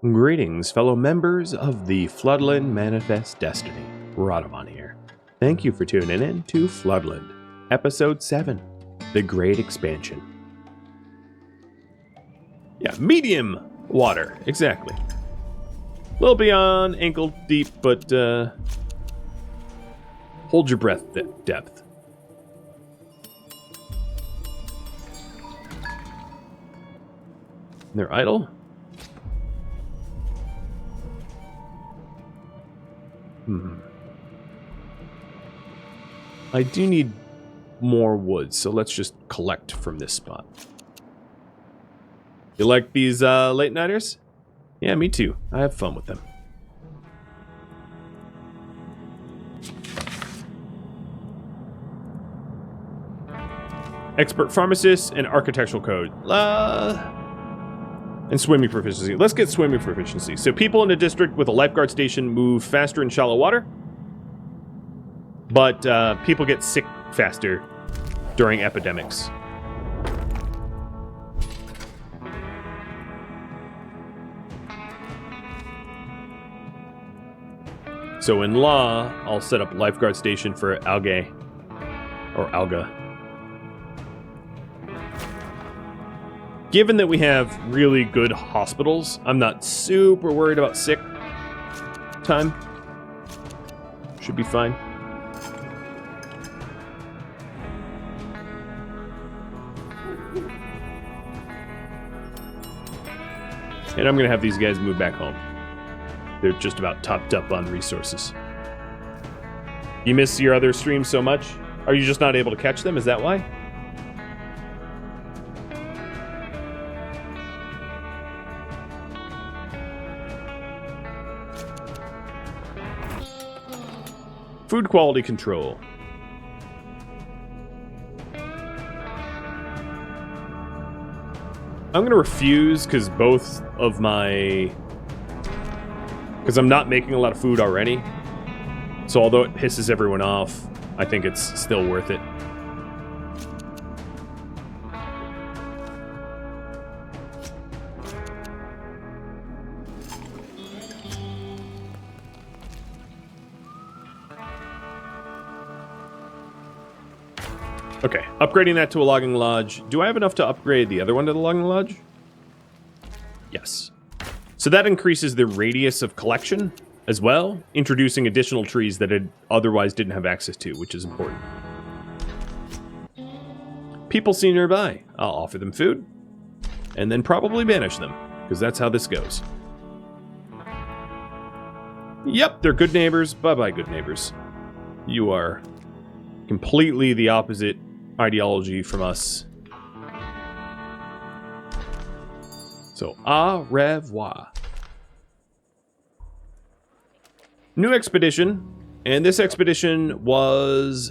Greetings, fellow members of the Floodland Manifest Destiny. Radovon here. Thank you for tuning in to Floodland, Episode 7, The Great Expansion. Yeah, medium water, exactly. A little beyond ankle deep, but hold your breath depth. They're idle? I do need more wood, so let's just collect from this spot. You like these late nighters? Yeah, me too. I have fun with them. Expert pharmacist and architectural code. And swimming proficiency. Let's get swimming proficiency. So people in a district with a lifeguard station move faster in shallow water. But people get sick faster during epidemics. So in law, I'll set up a lifeguard station for algae. Or alga. Given that we have really good hospitals, I'm not super worried about sick time. Should be fine. And I'm going to have these guys move back home. They're just about topped up on resources. You miss your other streams so much? Are you just not able to catch them? Is that why? Food quality control. I'm going to refuse because both of my... Because I'm not making a lot of food already. So although it pisses everyone off, I think it's still worth it. Okay, upgrading that to a logging lodge. Do I have enough to upgrade the other one to the logging lodge? Yes. So that increases the radius of collection as well, introducing additional trees that it otherwise didn't have access to, which is important. People see nearby. I'll offer them food, and then probably banish them, because that's how this goes. Yep, they're good neighbors. Bye-bye, good neighbors. You are completely the opposite ideology from us. So, au revoir. New expedition. And this expedition was...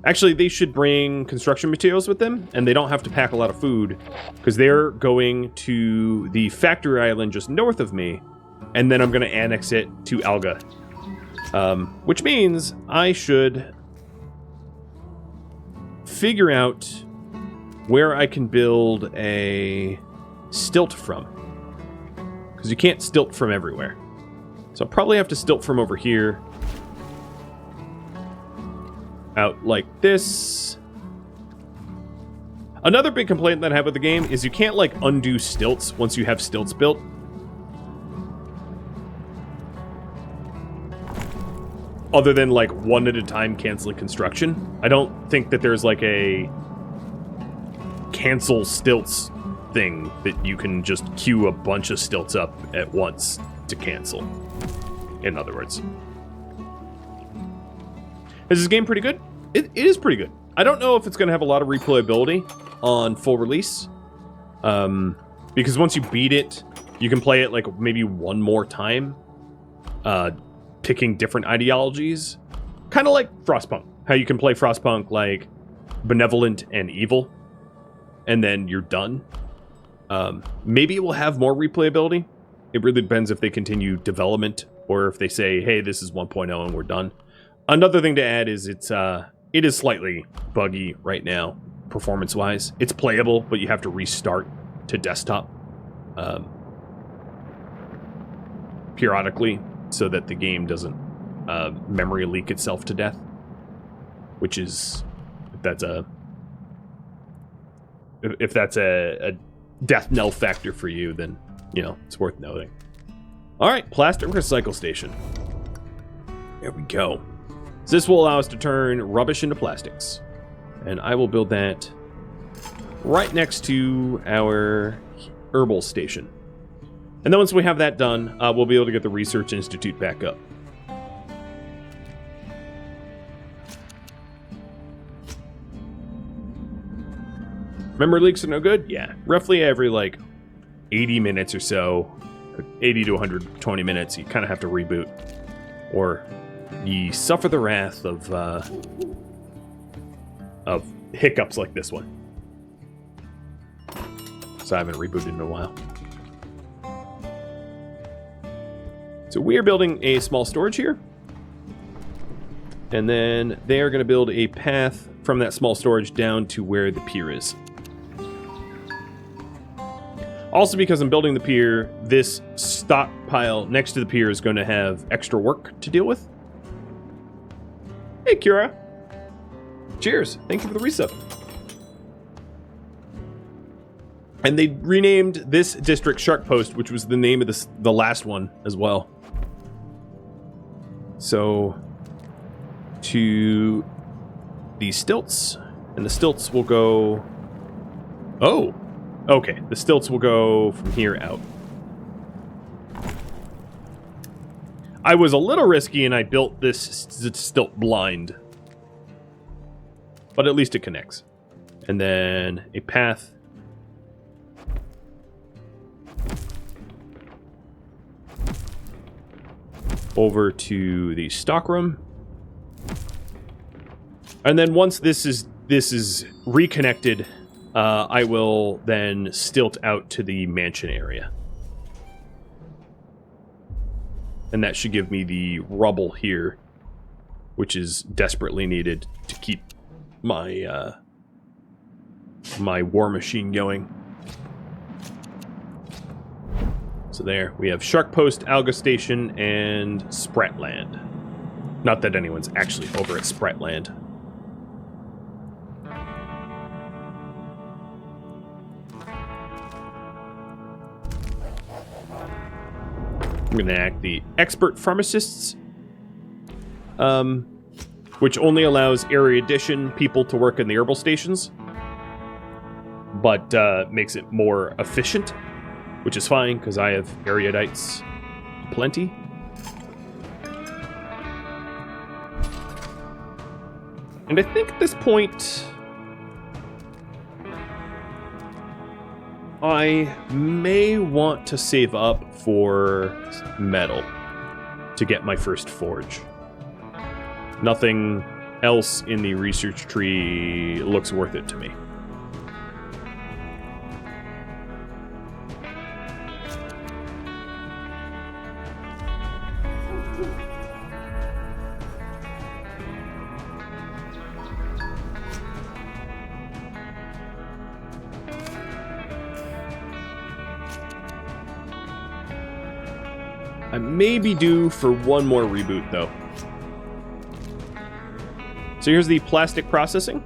Actually, they should bring construction materials with them, and they don't have to pack a lot of food, because they're going to the factory island just north of me, and then I'm going to annex it to Alga. Which means I should figure out where I can build a stilt from. Because you can't stilt from everywhere. So I'll probably have to stilt from over here. Out like this. Another big complaint that I have with the game is you can't, like, undo stilts once you have stilts built. Other than, like, one at a time canceling construction. I don't think that there's, like, a cancel stilts thing that you can just queue a bunch of stilts up at once to cancel. In other words. Is this game pretty good? It is pretty good. I don't know if it's going to have a lot of replayability on full release. Because once you beat it, you can play it, like, maybe one more time. Picking different ideologies. Kind of like Frostpunk. How you can play Frostpunk like benevolent and evil. And then you're done. Maybe it will have more replayability. It really depends if they continue development or if they say, hey, this is 1.0 and we're done. Another thing to add is it is slightly buggy right now, performance-wise. It's playable, but you have to restart to desktop. periodically so that the game doesn't memory leak itself to death. Which is, if that's a death knell factor for you, then, you know, it's worth noting. All right, plastic recycle station. There we go. So this will allow us to turn rubbish into plastics. And I will build that right next to our herbal station. And then once we have that done, we'll be able to get the Research Institute back up. Memory leaks are no good? Yeah. Roughly every, like, 80 minutes or so, 80 to 120 minutes, you kind of have to reboot. Or you suffer the wrath of hiccups like this one. So I haven't rebooted in a while. So we are building a small storage here. And then they are going to build a path from that small storage down to where the pier is. Also, because I'm building the pier, this stockpile next to the pier is going to have extra work to deal with. Hey, Kira. Cheers. Thank you for the resub. And they renamed this district Shark Post, which was the name of the last one as well. So, to these stilts. And the stilts will go... Oh! Okay, the stilts will go from here out. I was a little risky and I built this stilt blind. But at least it connects. And then a path. Over to the stockroom. And then once this is reconnected, I will then stilt out to the mansion area. And that should give me the rubble here, which is desperately needed to keep my my war machine going. So there, we have Shark Post, Alga Station, and Spratland. Not that anyone's actually over at Spratland. I'm going to act the expert pharmacists, which only allows erudition people to work in the herbal stations, but makes it more efficient, which is fine because I have erudites plenty. And I think at this point, I may want to save up for metal to get my first forge. Nothing else in the research tree looks worth it to me. I may be due for one more reboot, though. So here's the plastic processing.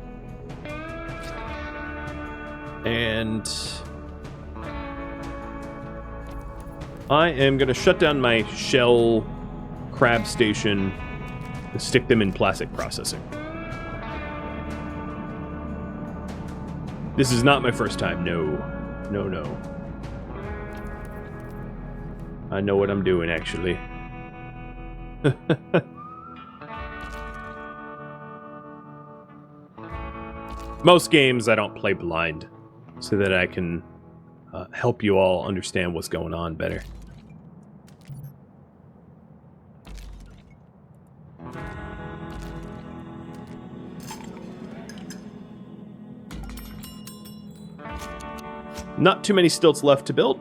And I am going to shut down my shell crab station and stick them in plastic processing. This is not my first time. No. No, no. I know what I'm doing, actually. Most games I don't play blind, so that I can help you all understand what's going on better. Not too many stilts left to build.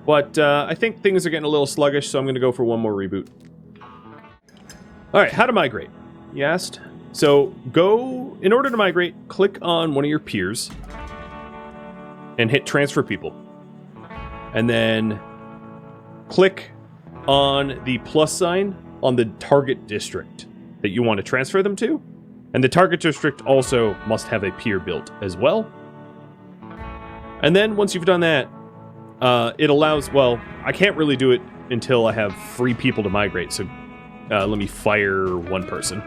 But I think things are getting a little sluggish, so I'm going to go for one more reboot. Alright, how to migrate, you asked? So, in order to migrate, click on one of your piers. and hit transfer people. And then click on the plus sign on the target district that you want to transfer them to. And the target district also must have a pier built as well. And then once you've done that, it allows, well, I can't really do it until I have free people to migrate. So let me fire one person.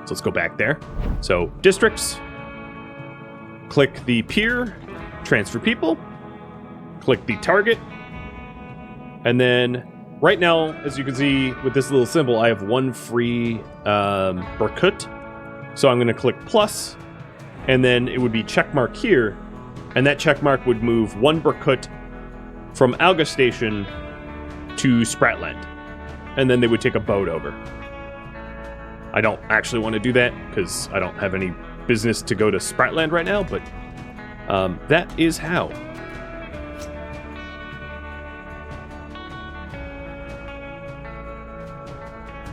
So let's go back there. So districts, click the pier, transfer people, click the target. And then right now, as you can see with this little symbol, I have one free Berkut. So I'm going to click plus, and then it would be checkmark here. And that checkmark would move one Berkut from Alga Station to Spratland. And then they would take a boat over. I don't actually want to do that because I don't have any business to go to Spratland right now, but that is how.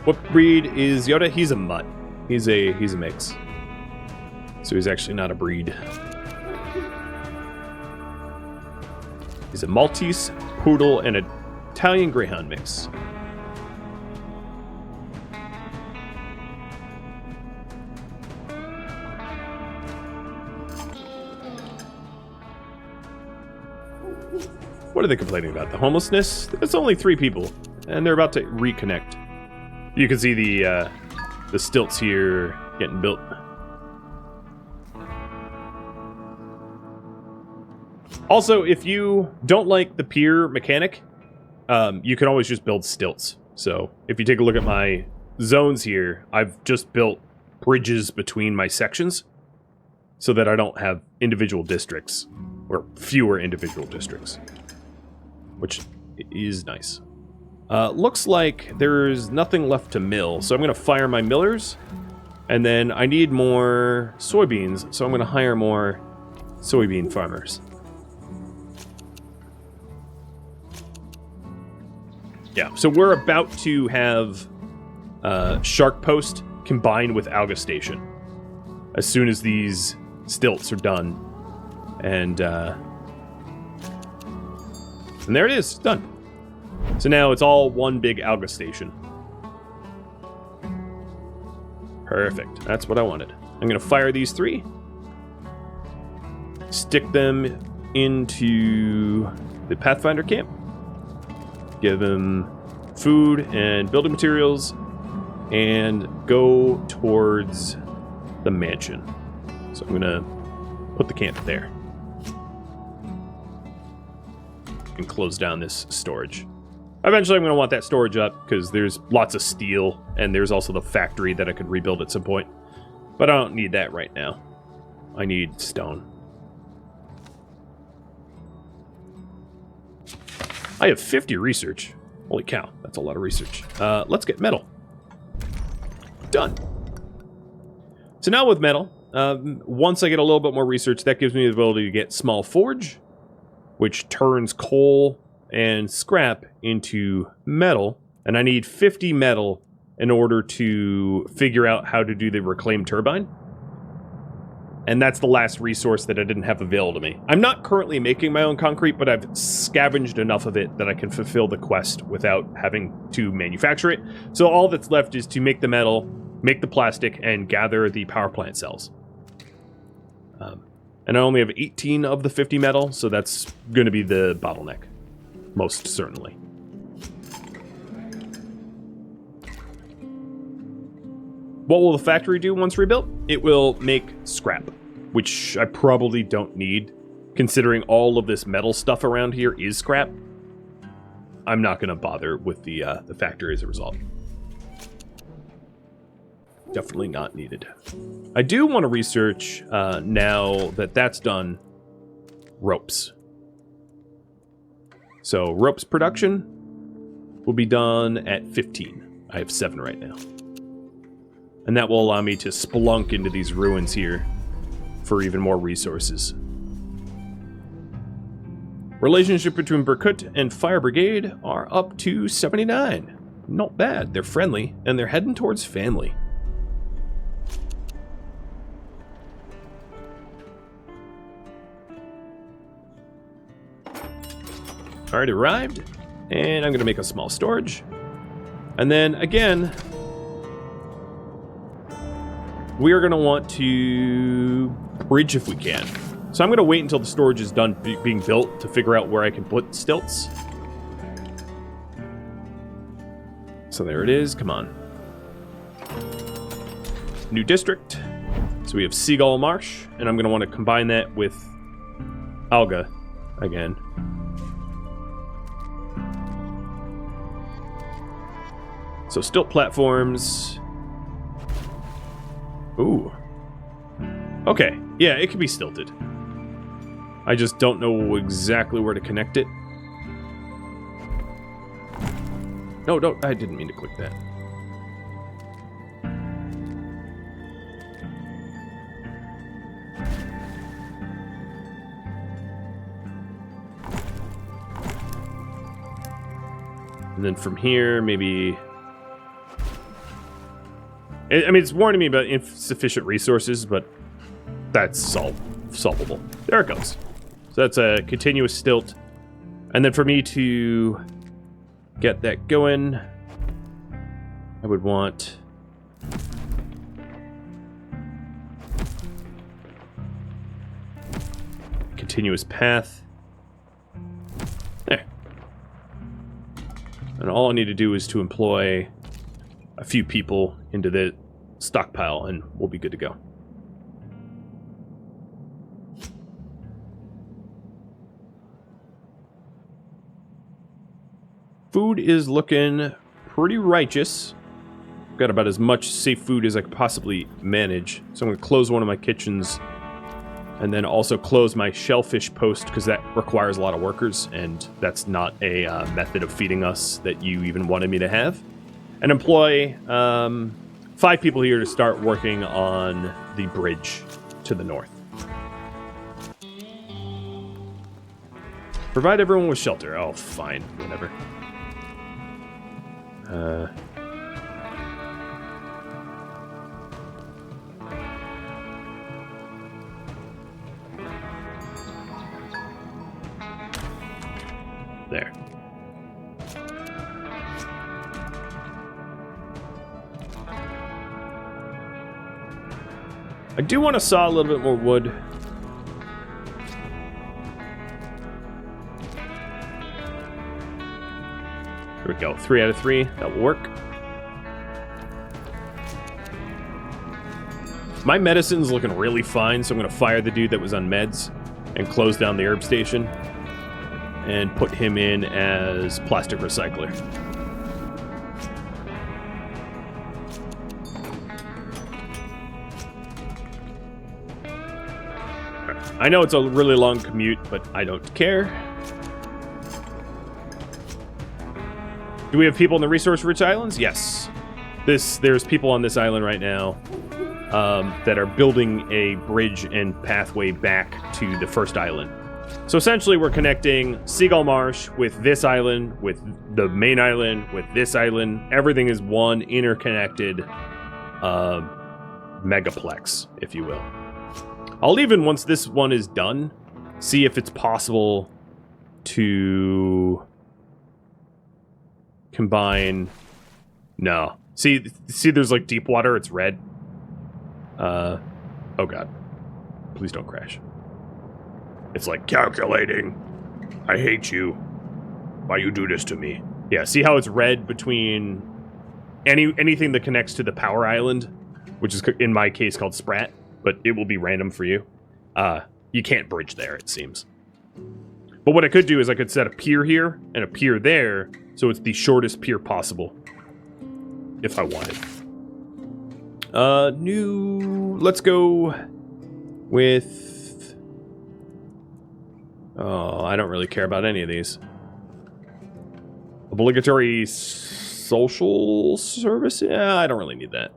What breed is Yoda? He's a mutt. He's a mix. So he's actually not a breed. He's a Maltese, Poodle, and an Italian Greyhound mix. What are they complaining about? The homelessness? It's only 3 people, and they're about to reconnect. You can see the stilts here getting built. Also, if you don't like the pier mechanic, you can always just build stilts. So if you take a look at my zones here, I've just built bridges between my sections so that I don't have individual districts, or fewer individual districts, which is nice. Looks like there's nothing left to mill, so I'm going to fire my millers, and then I need more soybeans, so I'm going to hire more soybean farmers. Yeah, so we're about to have Shark Post combined with Alga Station as soon as these stilts are done. And there it is, done. So now it's all one big Alga Station. Perfect, that's what I wanted. I'm going to fire these 3. Stick them into the Pathfinder camp. Give them food and building materials, and go towards the mansion. So I'm gonna put the camp there and close down this storage. Eventually I'm gonna want that storage up because there's lots of steel, and there's also the factory that I could rebuild at some point. But I don't need that right now. I need stone. I have 50 research. Holy cow, that's a lot of research. Let's get metal. Done. So now with metal, once I get a little bit more research, that gives me the ability to get small forge, which turns coal and scrap into metal. And I need 50 metal in order to figure out how to do the reclaimed turbine. And that's the last resource that I didn't have available to me. I'm not currently making my own concrete, but I've scavenged enough of it that I can fulfill the quest without having to manufacture it. So all that's left is to make the metal, make the plastic, and gather the power plant cells. And I only have 18 of the 50 metal, so that's going to be the bottleneck, most certainly. What will the factory do once rebuilt? It will make scrap, which I probably don't need, considering all of this metal stuff around here is scrap. I'm not going to bother with the factory as a result. Definitely not needed. I do want to research, now that that's done, ropes. So ropes production will be done at 15. I have 7 right now. And that will allow me to spelunk into these ruins here for even more resources. Relationship between Berkut and Fire Brigade are up to 79. Not bad. They're friendly, and they're heading towards family. Already arrived. And I'm going to make a small storage. And then, again, we are going to want to bridge if we can. So I'm going to wait until the storage is done being built to figure out where I can put stilts. So there it is. Come on. New district. So we have Seagull Marsh, and I'm going to want to combine that with Alga again. So stilt platforms. Ooh. Okay, yeah, it can be stilted. I just don't know exactly where to connect it. No, I didn't mean to click that. And then from here, maybe... I mean, it's warning me about insufficient resources, but that's solvable. There it goes. So that's a continuous stilt. And then for me to get that going, I would want... continuous path. There. And all I need to do is to employ a few people into the stockpile, and we'll be good to go. Food is looking pretty righteous. Got about as much safe food as I could possibly manage. So I'm going to close one of my kitchens and then also close my shellfish post because that requires a lot of workers, and that's not a method of feeding us that you even wanted me to have. And employ 5 people here to start working on the bridge to the north. Provide everyone with shelter. Oh, fine. Whatever. There. I do want to saw a little bit more wood. Here we go. 3 out of 3. That will work. My medicine's looking really fine, so I'm going to fire the dude that was on meds and close down the herb station and put him in as plastic recycler. I know it's a really long commute, but I don't care. Do we have people in the resource-rich islands? Yes. There's people on this island right now that are building a bridge and pathway back to the first island. So essentially, we're connecting Seagull Marsh with this island, with the main island, with this island. Everything is one interconnected megaplex, if you will. I'll even, once this one is done, see if it's possible to combine... No. See, there's like deep water, it's red. Oh god. Please don't crash. It's like, calculating. I hate you. Why you do this to me? Yeah, see how it's red between anything that connects to the power island, which is in my case called Sprat, but it will be random for you. You can't bridge there, it seems. But what I could do is I could set a pier here and a pier there, so it's the shortest pier possible, if I wanted. Let's go with... Oh, I don't really care about any of these. Obligatory social service? Yeah, I don't really need that.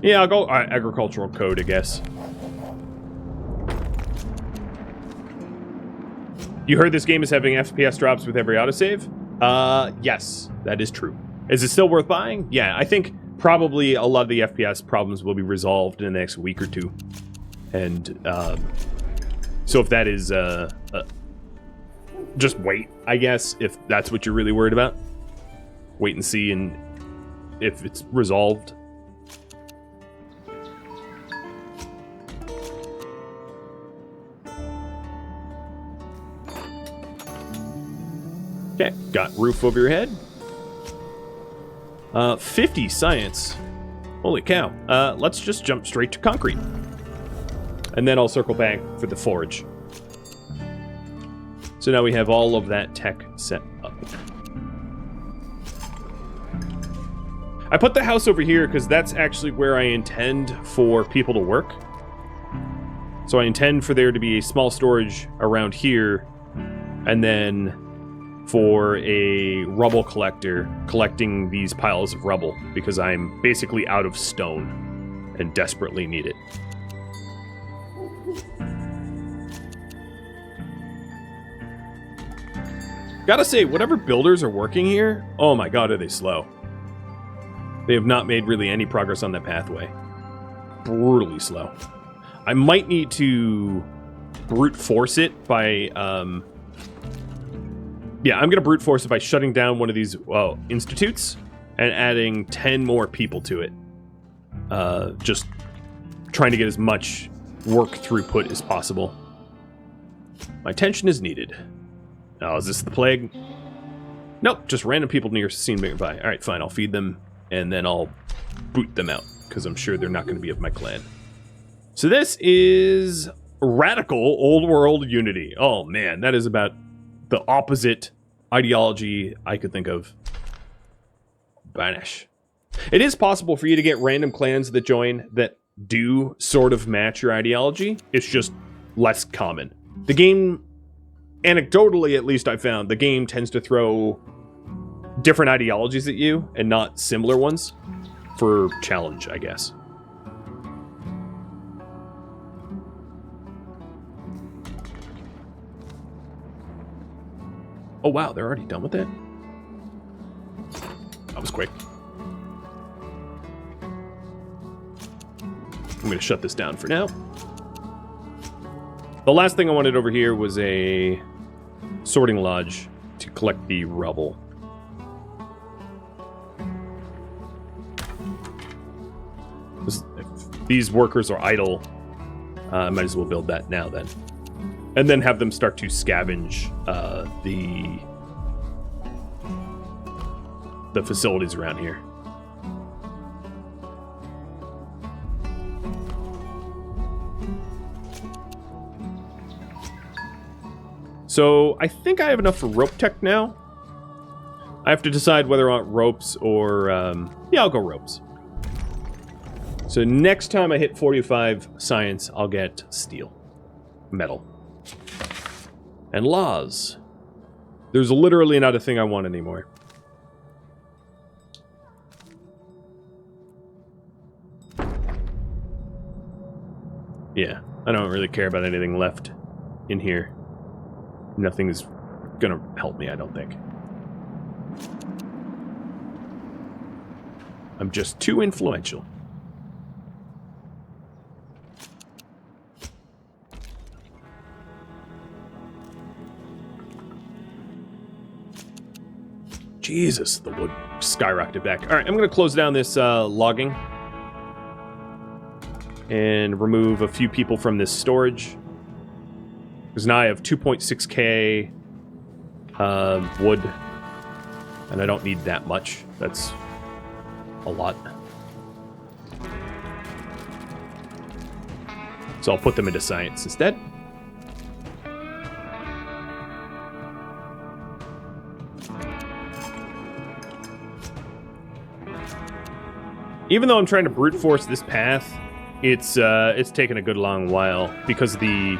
Yeah, I'll go agricultural code, I guess. You heard this game is having FPS drops with every autosave? Yes, that is true. Is it still worth buying? Yeah, I think probably a lot of the FPS problems will be resolved in the next week or two. And so if that is just wait, I guess, if that's what you're really worried about. Wait and see, and if it's resolved. Okay, got roof over your head. 50 science. Holy cow. Let's just jump straight to concrete. And then I'll circle back for the forge. So now we have all of that tech set up. I put the house over here because that's actually where I intend for people to work. So I intend for there to be a small storage around here, and then for a rubble collector collecting these piles of rubble, because I'm basically out of stone and desperately need it. Gotta say, whatever builders are working here, oh my god, are they slow. They have not made really any progress on that pathway. Brutally slow. I might need to brute force it by, yeah, I'm gonna brute force it by shutting down one of these, institutes and adding 10 more people to it. Just trying to get as much work throughput as possible. My attention is needed. Oh, is this the plague? Nope, just random people near scene nearby. Alright, fine, I'll feed them, and then I'll boot them out, because I'm sure they're not going to be of my clan. So this is radical old world unity. Oh man, that is about the opposite ideology I could think of. Banish. It is possible for you to get random clans that join that do sort of match your ideology. It's just less common. The game, anecdotally at least I found, the game tends to throw different ideologies at you and not similar ones for challenge, I guess. Oh wow, they're already done with that? That was quick. I'm going to shut this down for now. The last thing I wanted over here was a sorting lodge to collect the rubble. If these workers are idle, I might as well build that now then. And then have them start to scavenge the facilities around here. So I think I have enough for rope tech now. I have to decide whether I want ropes or yeah, I'll go ropes. So next time I hit 45 science, I'll get steel, metal. And laws. There's literally not a thing I want anymore. Yeah, I don't really care about anything left in here. Nothing is gonna help me, I don't think. I'm just too influential. Jesus, the wood skyrocketed back. All right, I'm going to close down this logging and remove a few people from this storage. Because now I have 2.6k wood, and I don't need that much. That's a lot. So I'll put them into science instead. Even though I'm trying to brute force this path, it's taken a good long while because the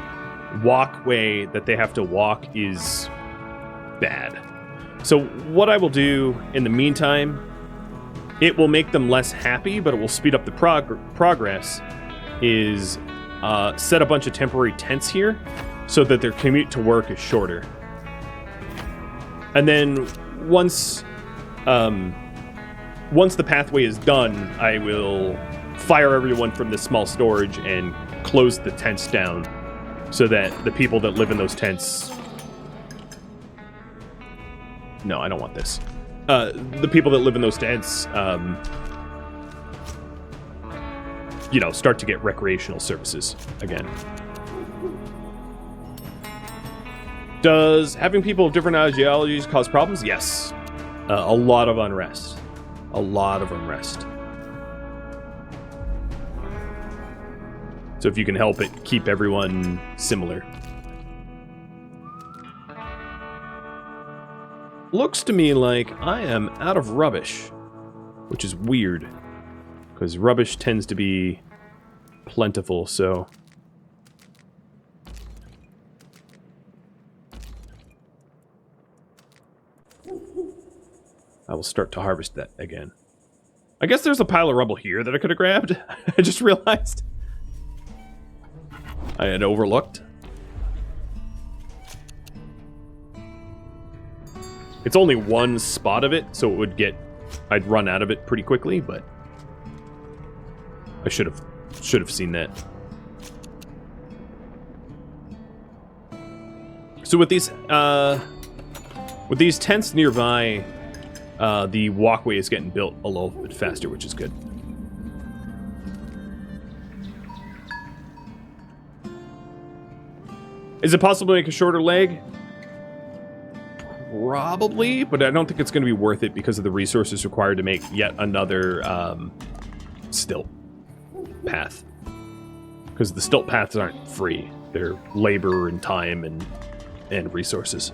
walkway that they have to walk is bad. So what I will do in the meantime, it will make them less happy, but it will speed up the progress, is set a bunch of temporary tents here so that their commute to work is shorter. And then once once the pathway is done, I will fire everyone from this small storage and close the tents down so that the people that live in those tents... No, I don't want this. The people that live in those tents, you know, start to get recreational services again. Does having people of different ideologies cause problems? Yes. A lot of unrest. A lot of unrest. So if you can help it, keep everyone similar. Looks to me like I am out of rubbish, which is weird, because rubbish tends to be plentiful, so... I will start to harvest that again. I guess there's a pile of rubble here that I could have grabbed. I just realized. I had overlooked. It's only one spot of it, so it would get... I'd run out of it pretty quickly, but... I should have seen that. So with these tents nearby... the walkway is getting built a little bit faster, which is good. Is it possible to make a shorter leg? Probably, but I don't think it's going to be worth it because of the resources required to make yet another stilt path. Because the stilt paths aren't free. They're labor and time and resources.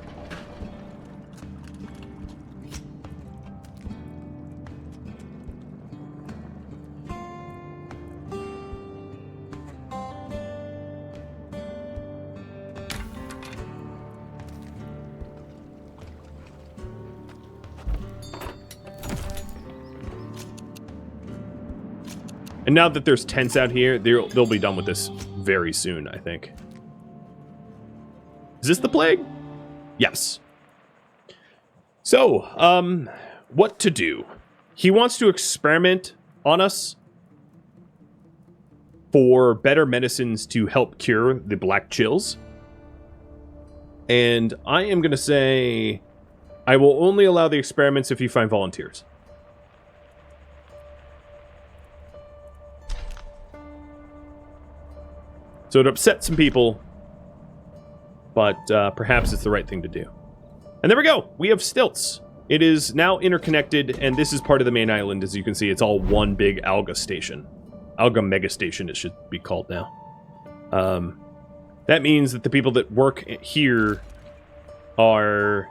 And now that there's tents out here, they'll be done with this very soon, I think. Is this the plague? Yes. So, what to do? He wants to experiment on us for better medicines to help cure the black chills. And I am going to say I will only allow the experiments if you find volunteers. So it upset some people, but perhaps it's the right thing to do. And there we go. We have stilts. It is now interconnected, and this is part of the main island. As you can see, it's all one big alga station. Alga mega station, it should be called now. That means that the people that work here are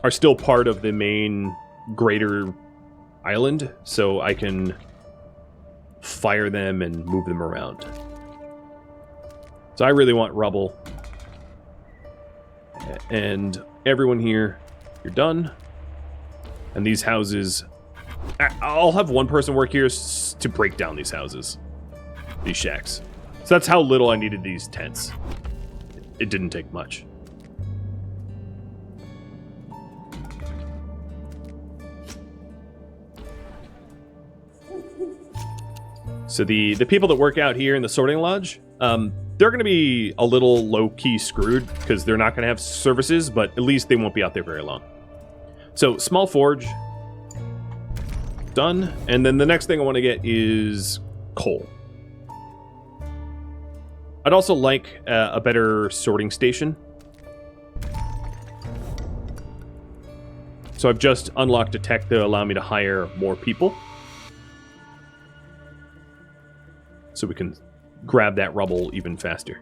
still part of the main greater island, so I can fire them and move them around. So I really want rubble. And everyone here, you're done. And these houses... I'll have one person work here to break down these houses. These shacks. So that's how little I needed these tents. It didn't take much. So the people that work out here in the sorting lodge, they're going to be a little low-key screwed because they're not going to have services, but at least they won't be out there very long. So small forge, done. And then the next thing I want to get is coal. I'd also like a better sorting station. So I've just unlocked a tech that will allow me to hire more people. So we can grab that rubble even faster.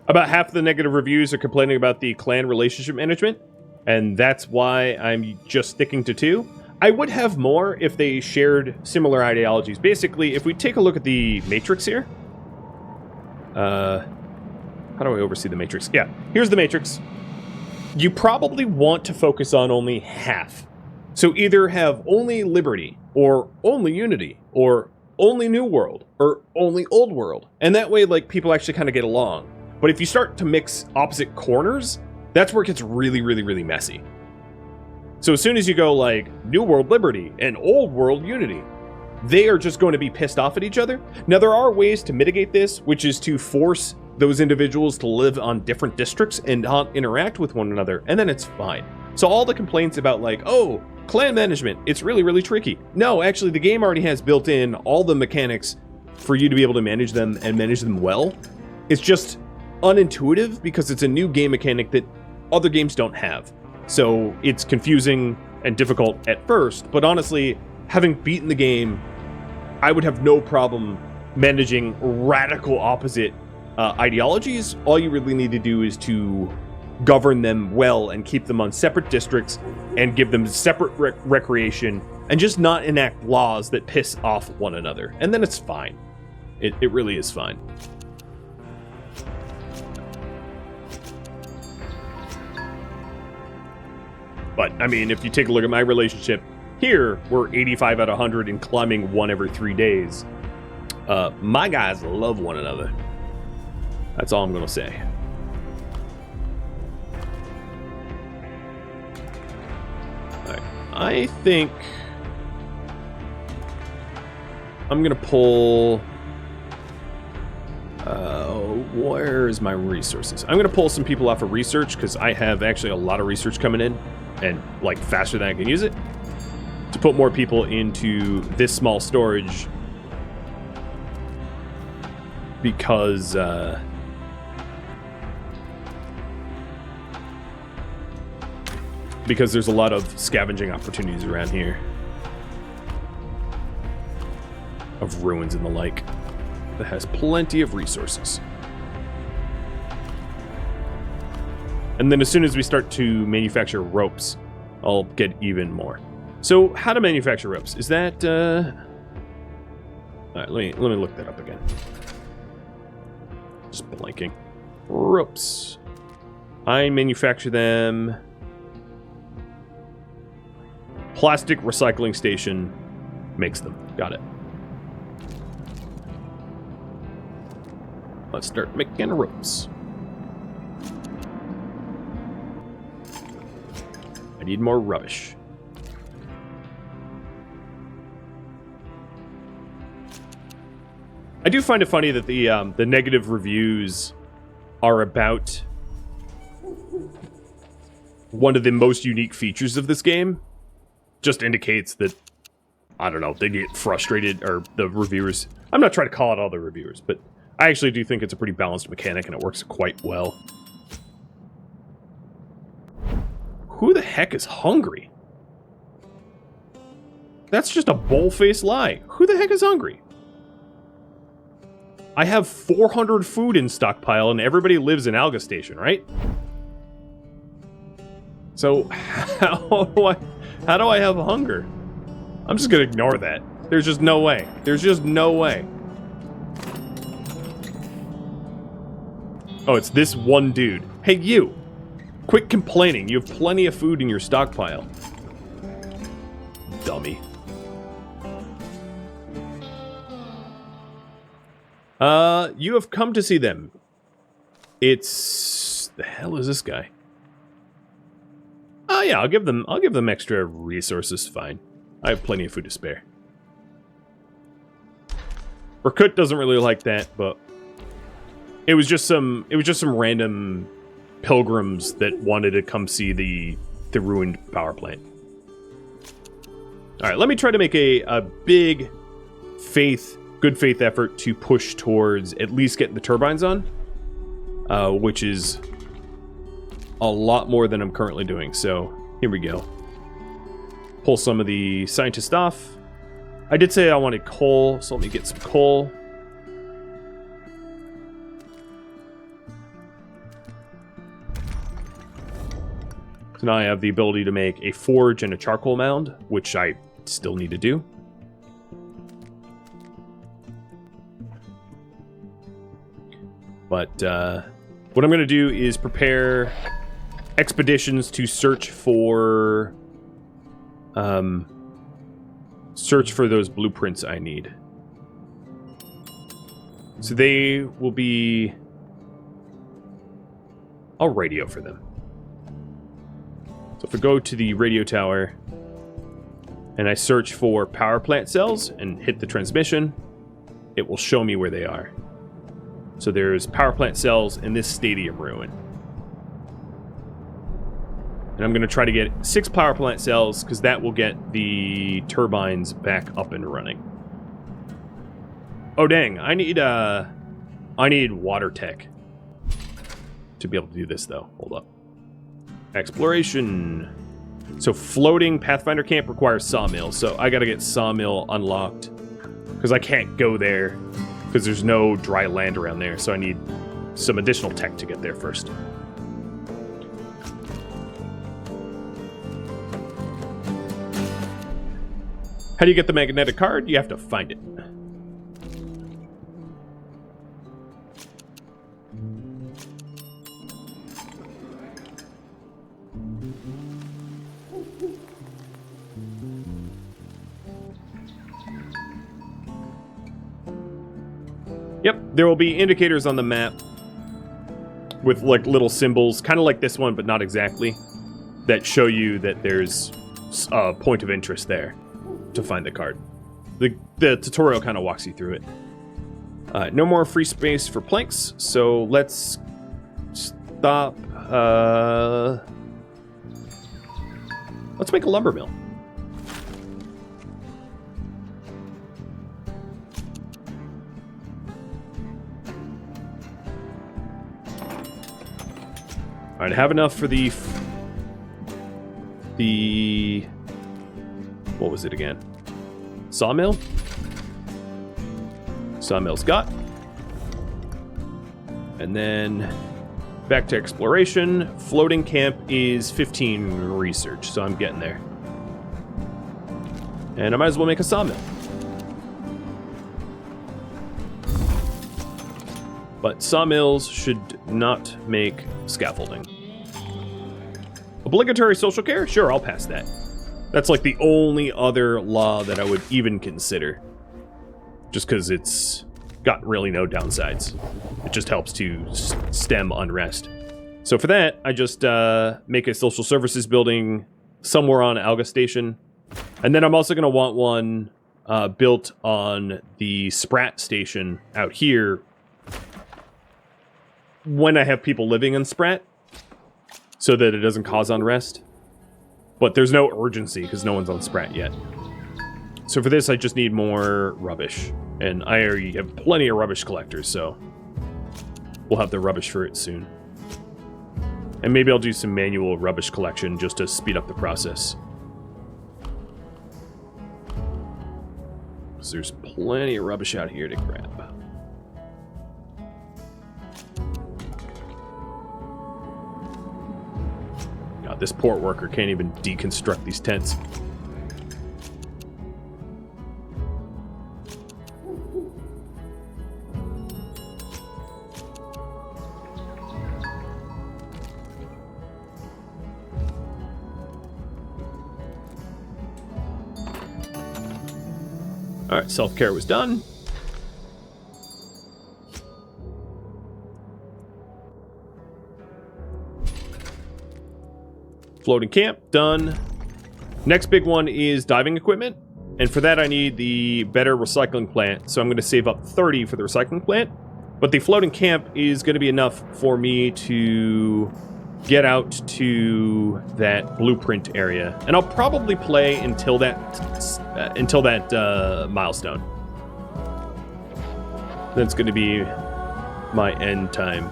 About half of the negative reviews are complaining about the clan relationship management. And that's why I'm just sticking to 2. I would have more if they shared similar ideologies. Basically, if we take a look at the matrix here, How do I oversee the matrix? Yeah, here's the matrix. You probably want to focus on only half. So either have only Liberty, or only Unity, or only New World, or only Old World. And that way, like, people actually kind of get along. But if you start to mix opposite corners, that's where it gets really, really, really messy. So as soon as you go, like, New World Liberty and Old World Unity, they are just going to be pissed off at each other. Now, there are ways to mitigate this, which is to force those individuals to live on different districts and not interact with one another, and then it's fine. So all the complaints about, like, oh, clan management, it's really, really tricky. No, actually, the game already has built in all the mechanics for you to be able to manage them and manage them well. It's just unintuitive because it's a new game mechanic that other games don't have. So it's confusing and difficult at first, but honestly, having beaten the game, I would have no problem managing radical opposite ideologies. All you really need to do is to govern them well and keep them on separate districts and give them separate recreation and just not enact laws that piss off one another. And then it's fine. It really is fine. But, I mean, if you take a look at my relationship, here, we're 85 out of 100 and climbing one every 3 days. My guys love one another. That's all I'm going to say. Alright, I think I'm going to pull... where's my resources? I'm going to pull some people off of research because I have actually a lot of research coming in and, like, faster than I can use it. To put more people into this small storage because there's a lot of scavenging opportunities around here of ruins and the like that has plenty of resources. And then as soon as we start to manufacture ropes, I'll get even more. So, how to manufacture ropes? Is that, Alright, let me look that up again. Just blanking. Ropes. I manufacture them... Plastic recycling station makes them. Got it. Let's start making ropes. I need more rubbish. I do find it funny that the negative reviews are about one of the most unique features of this game. Just indicates that, I don't know, they get frustrated, or the reviewers... I'm not trying to call out all the reviewers, but I actually do think it's a pretty balanced mechanic and it works quite well. Who the heck is hungry? That's just a bold-faced lie. Who the heck is hungry? I have 400 food in stockpile and everybody lives in Alga Station, right? So, how do I have hunger? I'm just gonna ignore that. There's just no way. There's just no way. Oh, it's this one dude. Hey, you! Quit complaining. You have plenty of food in your stockpile. Dummy. You have come to see them. It's... The hell is this guy? Oh yeah, I'll give them extra resources, fine. I have plenty of food to spare. Rakut doesn't really like that, but it was just some random pilgrims that wanted to come see the ruined power plant. Alright, let me try to make a big good faith effort to push towards at least getting the turbines on, which is a lot more than I'm currently doing. So here we go. Pull some of the scientists off. I did say I wanted coal, so let me get some coal. So now I have the ability to make a forge and a charcoal mound, which I still need to do. But what I'm going to do is prepare expeditions to search for those blueprints I need. So they will be... I'll radio for them. So if I go to the radio tower and I search for power plant cells and hit the transmission, it will show me where they are. So there's power plant cells in this stadium ruin. And I'm going to try to get 6 power plant cells, because that will get the turbines back up and running. Oh dang, I need water tech to be able to do this though. Hold up. Exploration. So floating Pathfinder camp requires sawmill, so I gotta get sawmill unlocked, because I can't go there because there's no dry land around there, so I need some additional tech to get there first. How do you get the magnetic card? You have to find it. Yep, there will be indicators on the map with like little symbols, kind of like this one, but not exactly, that show you that there's a point of interest there to find the card. The tutorial kind of walks you through it. No more free space for planks, so let's stop. Let's make a lumber mill. All right, I have enough for the what was it again? Sawmill? Sawmill's got. And then back to exploration. Floating camp is 15 research, so I'm getting there. And I might as well make a sawmill. But sawmills should not make scaffolding. Obligatory social care? Sure, I'll pass that. That's like the only other law that I would even consider. Just because it's got really no downsides. It just helps to stem unrest. So for that, I just make a social services building somewhere on Alga Station. And then I'm also going to want one built on the Sprat Station out here when I have people living in Sprat, so that it doesn't cause unrest. But there's no urgency because no one's on Sprat yet. So for this, I just need more rubbish. And I already have plenty of rubbish collectors, so we'll have the rubbish for it soon. And maybe I'll do some manual rubbish collection just to speed up the process. Because there's plenty of rubbish out here to grab. God, this port worker can't even deconstruct these tents. Alright, self-care was done. Floating camp, done. Next big one is diving equipment. And for that I need the better recycling plant. So I'm going to save up 30 for the recycling plant. But the floating camp is going to be enough for me to get out to that blueprint area. And I'll probably play until that milestone. That's going to be my end time.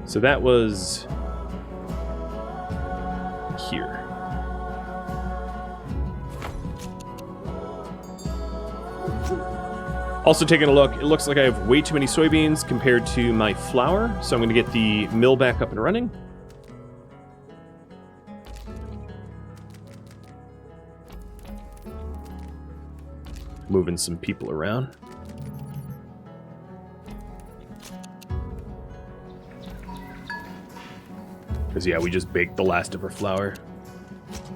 So that was here. Also taking a look, it looks like I have way too many soybeans compared to my flour, so I'm going to get the mill back up and running. Moving some people around. Because, yeah, we just baked the last of our flour.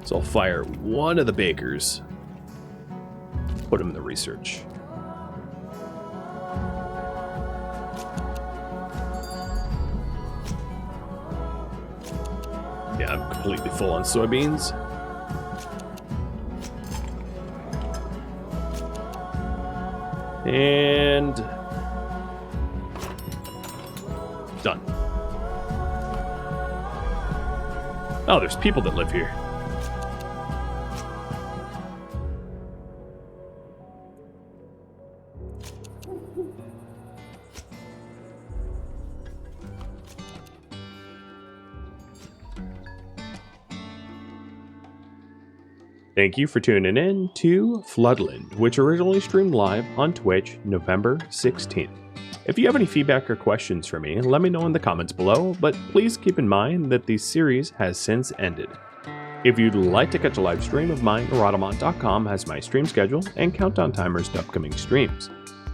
So I'll fire one of the bakers. Put him in the research. Yeah, I'm completely full on soybeans. And done. Oh, there's people that live here. Thank you for tuning in to Floodland, which originally streamed live on Twitch November 16th. If you have any feedback or questions for me, let me know in the comments below, but please keep in mind that the series has since ended. If you'd like to catch a live stream of mine, Rodamont.com has my stream schedule and countdown timers to upcoming streams.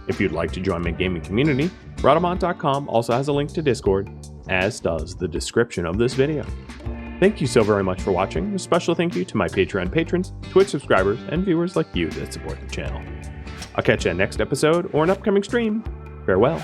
If you'd like to join my gaming community, Rodamont.com also has a link to Discord, as does the description of this video. Thank you so very much for watching. A special thank you to my Patreon patrons, Twitch subscribers, and viewers like you that support the channel. I'll catch you in next episode or an upcoming stream. Farewell.